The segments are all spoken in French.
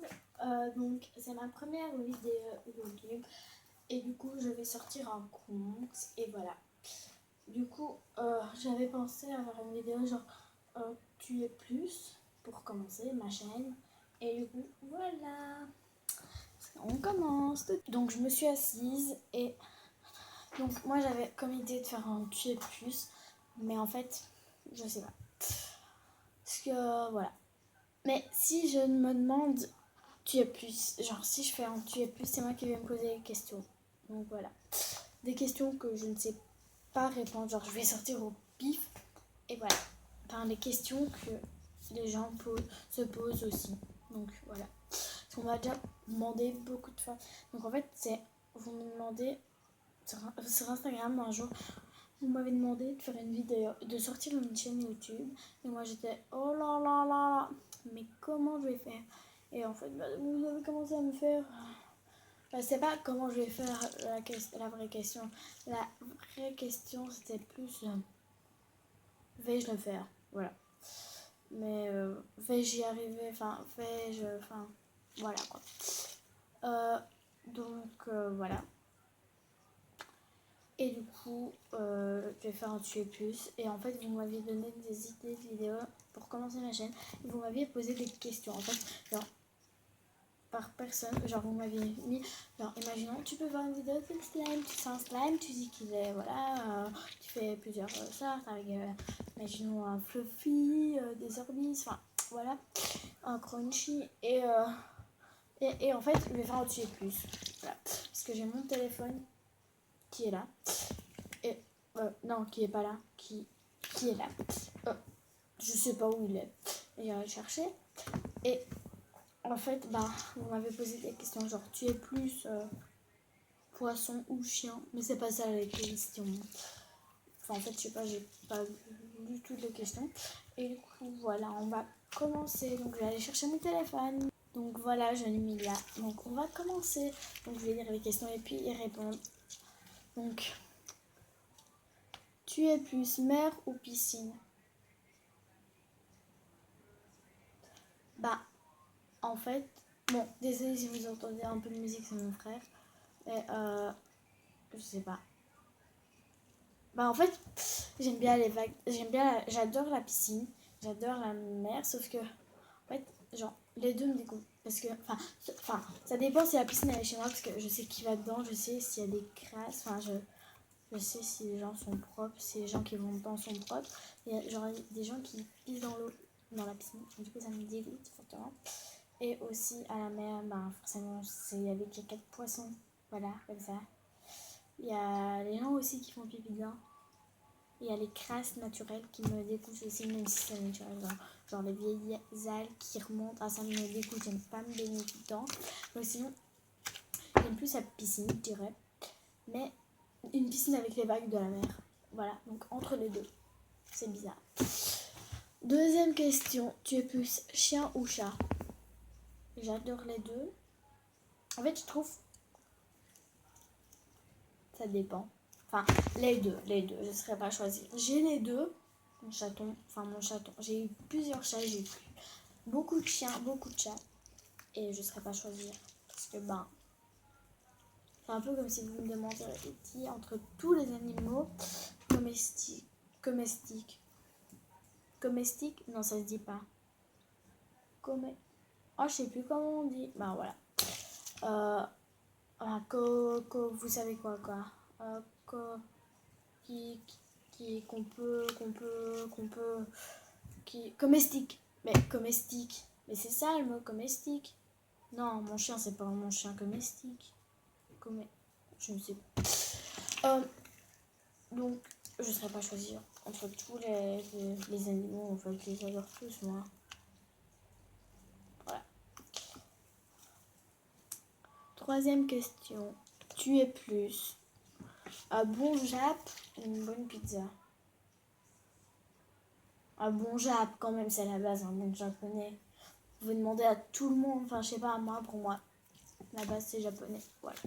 monde, donc c'est ma première vidéo YouTube et du coup je vais sortir un compte et voilà. Du coup j'avais pensé à faire une vidéo genre tu es plus pour commencer ma chaîne et du coup voilà, on commence. Donc je me suis assise et donc moi j'avais comme idée de faire un tu es plus mais en fait je sais pas parce que voilà. Mais si je me demande tu es plus, genre si je fais un tu es plus, c'est moi qui vais me poser des questions. Donc voilà. Des questions que je ne sais pas répondre, genre je vais sortir au pif. Et voilà. Enfin, les questions que les gens se posent aussi. Donc voilà. Parce qu'on m'a déjà demandé beaucoup de fois. Donc en fait, c'est, vous me demandez sur Instagram un jour, vous m'avez demandé de faire une vidéo, de sortir une chaîne YouTube. Et moi j'étais, oh là là là là, mais comment je vais faire? Et en fait, vous avez commencé à me faire... Je sais pas comment je vais faire la vraie question. La vraie question, c'était plus... vais-je le faire? Voilà. Mais vais-je y arriver? Enfin, vais-je... Enfin, voilà quoi. Donc, voilà. Et du coup, je vais faire un tuer plus. Et en fait, vous m'aviez donné des idées de vidéos pour commencer ma chaîne. Et vous m'aviez posé des questions. En fait, genre, par personne. Genre, vous m'aviez mis, genre, imaginons, tu peux faire une vidéo de slime. Tu fais un slime, tu dis qu'il est, voilà, tu fais plusieurs sortes avec, imaginons, un fluffy, des orbis, enfin, voilà, un crunchy. Et en fait, je vais faire un tuer plus. Voilà. Parce que j'ai mon téléphone qui est là. Et non, qui est pas là, qui est là. Je sais pas où il est. Et j'irai le chercher. Et en fait, bah, vous m'avez posé des questions genre tu es plus poisson ou chien, mais c'est pas ça les questions. Enfin, en fait, je sais pas, j'ai pas lu toutes les questions. Et du coup, voilà, on va commencer. Donc, je vais aller chercher mon téléphone. Donc voilà, je l'ai mis là. Donc, on va commencer. Donc, je vais lire les questions et puis y répondre. Donc, tu es plus mer ou piscine? Bah, en fait, bon, désolé si vous entendez un peu de musique, c'est mon frère. Mais je sais pas. Bah, en fait, j'aime bien les vagues. J'adore la piscine, j'adore la mer, sauf que, en fait, genre, les deux me dégoûtent. Parce que, enfin, ça dépend si la piscine elle est chez moi, parce que je sais qui va dedans, je sais s'il y a des crasses, enfin, je sais si les gens sont propres, si les gens qui vont dedans sont propres. Il y a genre des gens qui pissent dans l'eau, dans la piscine. Du coup, ça me dégoûte fortement. Et aussi à la mer, bah, forcément, il y a des caca de poissons. Voilà, comme ça. Il y a les gens aussi qui font pipi dedans. Il y a les crasses naturelles qui me dégoûtent aussi, même si c'est naturel. Genre les vieilles algues qui remontent. Ah, ça me dégoûte, j'aime pas me baigner tout le temps. Donc sinon, j'aime plus la piscine, je dirais. Mais une piscine avec les vagues de la mer. Voilà, donc entre les deux. C'est bizarre. Deuxième question, tu es plus chien ou chat? J'adore les deux. En fait, je trouve... Ça dépend. Enfin, les deux. Je ne saurais pas choisir. J'ai les deux. Mon chaton. J'ai eu plusieurs chats. J'ai eu beaucoup de chiens, beaucoup de chats. Et je ne saurais pas choisir. Parce que, ben... C'est un peu comme si vous me demandiez entre tous les animaux domestiques. Comestique? Non, ça se dit pas. Oh, je sais plus comment on dit. Ben voilà. Vous savez quoi comestique. Mais comestique. Mais c'est ça le mot comestique. Non, mon chien, c'est pas mon chien comestique. Je ne sais pas. Donc, je ne saurais pas choisir entre tous les animaux. En fait, je les adore tous, moi. Voilà. Troisième question. Tu es plus un bon Jap ou une bonne pizza? Un bon Jap, quand même, c'est la base, un bon japonais. Vous pouvez demander à tout le monde, enfin, je sais pas, pour moi, la base, c'est japonais. Voilà.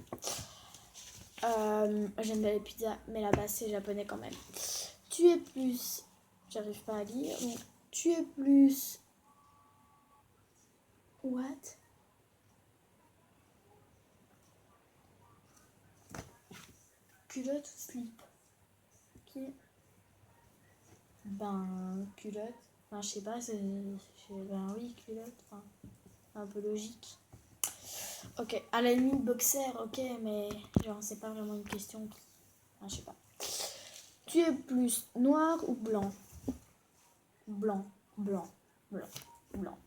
J'aime bien les pizzas, mais la base, c'est japonais quand même. Tu es plus... J'arrive pas à lire. Donc, tu es plus... What? culotte ou slip? Qui? Ben, culotte. Enfin, je sais pas, ben oui, culotte. Enfin, un peu logique. Ok, à la limite, boxer, ok, mais genre, c'est pas vraiment une question. Enfin, je sais pas. Tu es plus noir ou blanc? Blanc, blanc, blanc, blanc.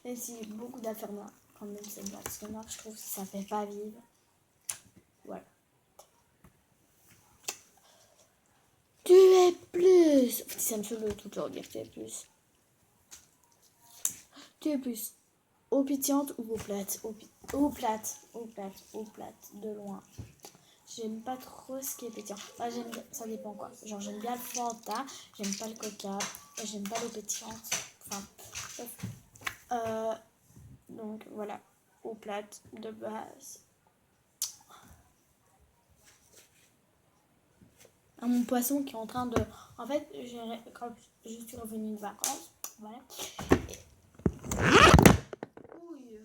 Même si beaucoup d'affaires noires, quand même, c'est noir. Parce que noir, je trouve que ça fait pas vivre. Voilà. Tu es plus. Ça me fait le tout le temps dire tu es plus. Tu es plus eau pétillante ou eau plate? Eau plate, eau plate, eau plate, de loin. J'aime pas trop ce qui est pétillant. Enfin, ça dépend quoi. Genre, j'aime bien le Fanta, j'aime pas le Coca, et j'aime pas l'eau pétillante. Enfin, bref. Donc, voilà. Eau plate de base. Mon poisson qui est en train de... En fait, quand je suis revenue de vacances, voilà. Ouille.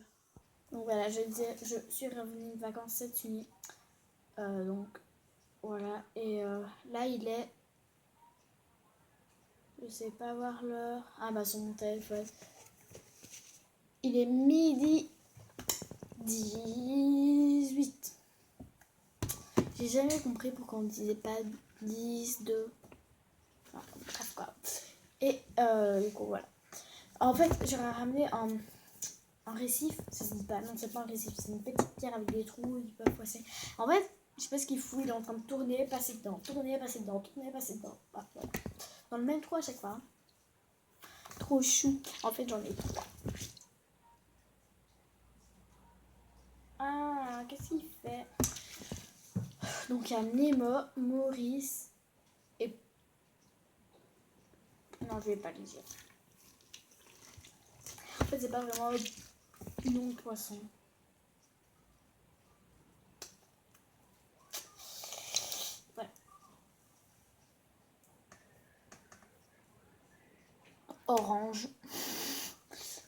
Donc voilà, je disais, je suis revenue de vacances cette nuit. Donc voilà. Et là, il est... Je sais pas voir l'heure. Ah bah sur mon téléphone. Il est midi 18. J'ai jamais compris pourquoi on ne disait pas 10, 2. Enfin, bref quoi. Et du coup voilà. En fait, j'aurais ramené un récif. Ça se dit pas. Non, c'est pas un récif. C'est une petite pierre avec des trous. Ils peuvent passer. En fait, je sais pas ce qu'il fout. Il est en train de tourner, passer dedans. Tourner, passer dedans. Tourner, passer dedans. Ah, voilà. Dans le même trou à chaque fois. Hein. Trop chou. En fait, j'en ai 3. Ah, qu'est-ce qu'il fait? Donc, il y a Nemo, Maurice et... Non, je vais pas le dire. En fait, c'est pas vraiment un nom de poisson. Voilà. Orange.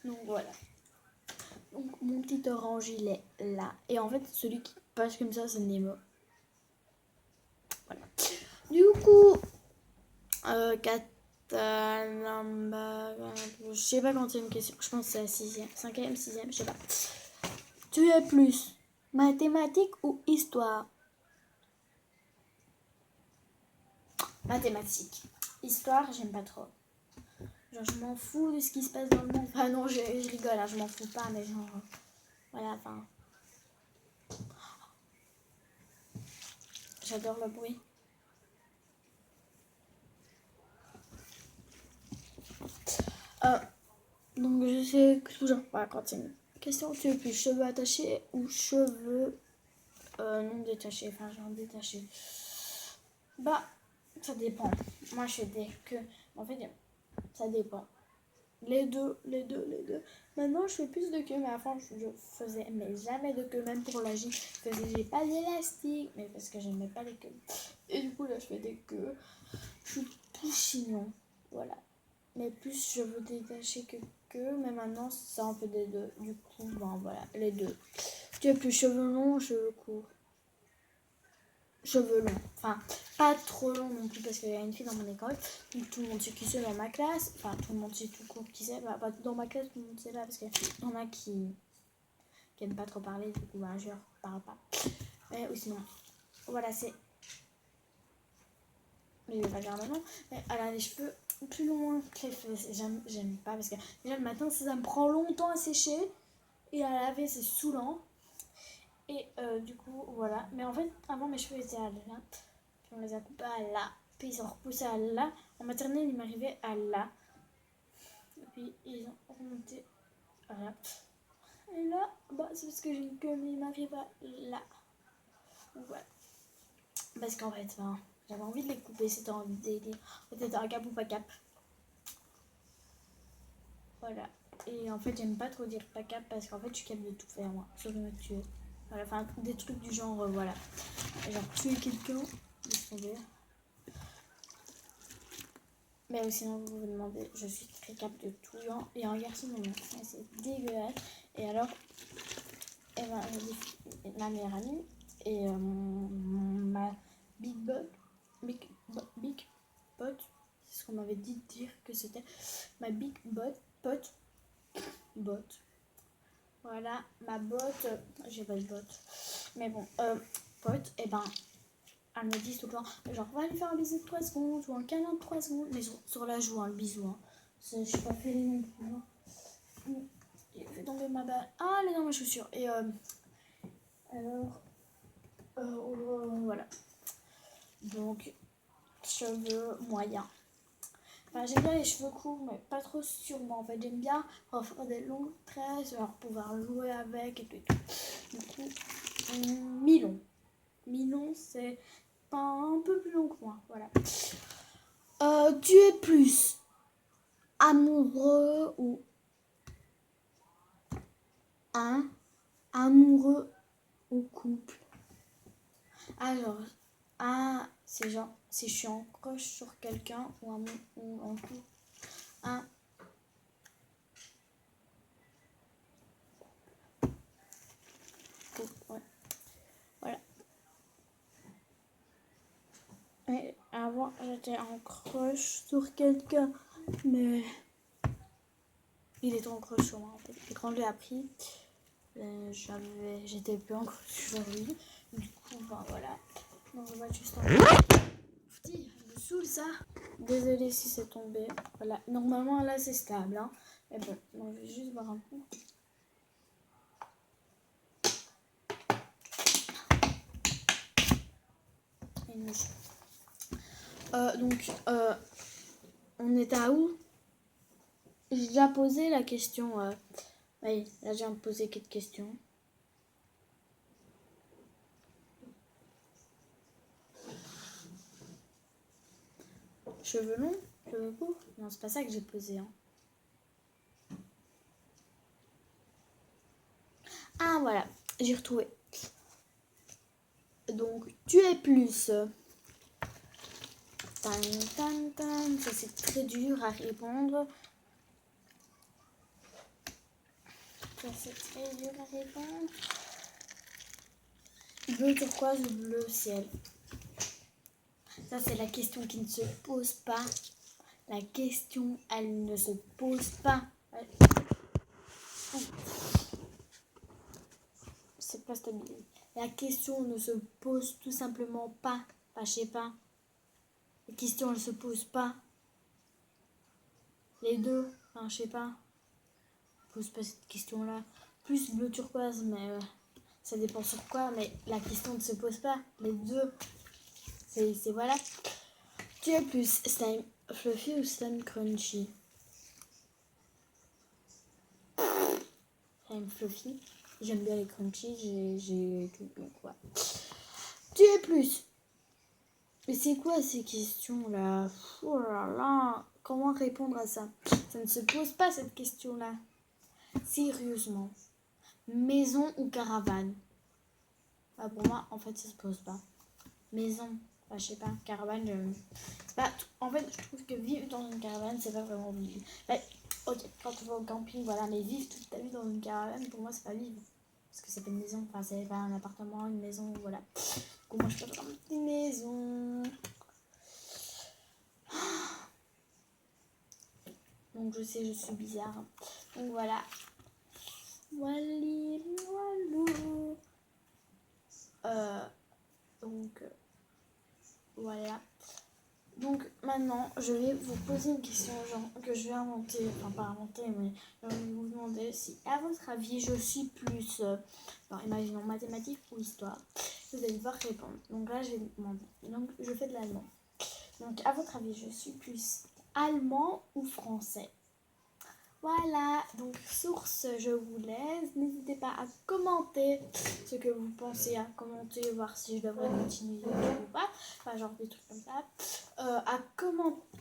Donc, voilà. Donc, mon petit orange, il est là. Et en fait, celui qui passe comme ça, c'est Nemo. Voilà. Du coup, je sais pas quand il y a une question. Je pense que c'est la 6e, 5e, 6e, je sais pas. Tu es plus mathématiques ou histoire? Mathématiques. Histoire, j'aime pas trop. Genre, je m'en fous de ce qui se passe dans le monde. Enfin, non, je rigole, hein, je m'en fous pas, mais genre. Voilà, enfin. J'adore le bruit. Donc, je sais que toujours. Voilà, continue. Question, tu es plus cheveux attachés ou cheveux non détachés? Enfin, genre détachés. Bah, ça dépend. Moi, je fais des queues. En fait, ça dépend. Les deux. Maintenant, je fais plus de queue, mais avant, je faisais mais jamais de queue, même pour la gym. J'ai pas d'élastique, mais parce que j'aimais pas les queues. Et du coup, là, je fais des queues. Je suis plus chignon, voilà. Mais plus cheveux détachés que queue, mais maintenant, c'est un peu des deux. Du coup, ben voilà, les deux. Tu as plus cheveux longs ou cheveux courts? Cheveux longs, enfin pas trop longs non plus parce qu'il y a une fille dans mon école, donc tout le monde sait qui c'est dans ma classe, enfin tout le monde sait tout court qui c'est, bah, dans ma classe tout le monde sait là parce qu'il y en a qui aiment pas trop parler, du coup bah, je leur parle pas. Mais ou sinon, voilà c'est, mais je vais pas dire maintenant, mais elle a les cheveux plus longs que les fesses, j'aime pas parce que déjà le matin ça me prend longtemps à sécher et à laver c'est saoulant. Et du coup, voilà. Mais en fait, avant, mes cheveux étaient à là. Puis on les a coupés à là. Puis ils sont repoussés à là. En maternelle, ils m'arrivaient à là. Et puis ils ont remonté à là. Et là, bah, c'est parce que j'ai une queue, mais ils m'arrivent à là. Donc voilà. Parce qu'en fait, enfin, j'avais envie de les couper. C'était un délire. C'était un cap ou pas cap. Voilà. Et en fait, j'aime pas trop dire pas cap parce qu'en fait, je suis capable de tout faire, moi. Sauf de me tuer. Voilà, enfin, des trucs du genre, voilà. Genre, tuer quelqu'un, mais sinon, vous vous demandez, je suis très capable de tout genre. Et un garçon, non, c'est dégueulasse. Et alors, et ma meilleure amie et Big Bot. Big Bot. C'est ce qu'on m'avait dit de dire que c'était ma Big Bot. Bot. Voilà, ma botte. J'ai pas de botte. Mais bon, pote, et ben, elle me dit tout le temps, genre, va lui faire un bisou de 3 secondes ou un câlin de 3 secondes. Mais sur la joue, hein, le bisou. Hein. Je suis pas fait non plus. Hein. J'ai fait tomber ma balle. Ah, elle est dans ma chaussure. Et alors, voilà. Donc, cheveux moyens. Enfin, j'aime bien les cheveux courts, mais pas trop sur moi. En fait, j'aime bien faire des longues tresses, genre pouvoir jouer avec et tout. Du coup, mi-long. Mi-long, c'est pas un peu plus long que moi. Voilà. Tu es plus amoureux ou amoureux ou couple? Alors, c'est genre, si je suis en crush sur quelqu'un ou en couple. Ouais. Voilà. Et avant, j'étais en crush sur quelqu'un, mais il était en crush sur moi en fait. Et quand je l'ai appris, j'étais plus en crush sur lui. Du coup, ben voilà. Donc on va juste en Petit, je me saoule ça. Désolée si c'est tombé. Voilà. Normalement là c'est stable. Hein. Mais bon, on va juste voir un coup. Donc, on est à où? J'ai déjà posé la question. Oui, là, j'ai posé quelques questions. Cheveux longs? Cheveux courts? Non, c'est pas ça que j'ai posé. Hein. Ah, voilà, j'ai retrouvé. Donc, tu es plus. Ça, c'est très dur à répondre. Ça, c'est très dur à répondre. Bleu turquoise ou bleu ciel? Ça, c'est la question qui ne se pose pas. La question, elle ne se pose pas. C'est pas stabilisé. La question ne se pose tout simplement pas. Enfin, je sais pas. La question, elle se pose pas. Les deux. Enfin, je sais pas. Pose pas cette question-là. Plus bleu turquoise, mais ça dépend sur quoi. Mais la question ne se pose pas. Les deux. C'est voilà. Tu es plus slime fluffy ou slime crunchy? Slime fluffy. J'aime bien les crunchy. J'ai tout. Donc, ouais. Tu es plus. Mais c'est quoi ces questions-là? Oh là là. Comment répondre à ça? Ça ne se pose pas cette question-là. Sérieusement. Maison ou caravane? Pour moi, en fait, ça se pose pas. Maison. Enfin, je sais pas. Caravane, en fait, je trouve que vivre dans une caravane, c'est pas vraiment vivre. Ok, quand tu vas au camping, voilà, mais vivre toute ta vie dans une caravane, pour moi, c'est pas vivre. Parce que c'est pas une maison. Enfin, c'est pas un appartement, une maison, voilà. Du coup, moi, je préfère une petite maison. Donc je sais, je suis bizarre. Donc voilà. Donc voilà. Donc maintenant, je vais vous poser une question genre, que je vais inventer. Enfin pas inventer, mais je vais vous demander si à votre avis je suis plus, imaginons mathématiques ou histoire. Vous allez devoir répondre. Donc là je vais demander. Donc je fais de l'allemand. Donc à votre avis, je suis plus allemand ou français? Voilà, donc sur ce, je vous laisse. N'hésitez pas à commenter ce que vous pensez, à commenter, voir si je devrais continuer YouTube ou pas. Enfin, genre des trucs comme ça.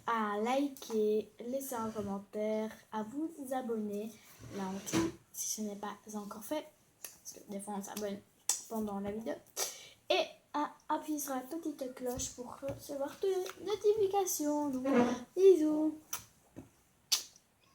À liker, laisser un commentaire, à vous abonner là en dessous si ce n'est pas encore fait. Parce que des fois on s'abonne pendant la vidéo. Et à appuyer sur la petite cloche pour recevoir toutes les notifications. Donc, bisous!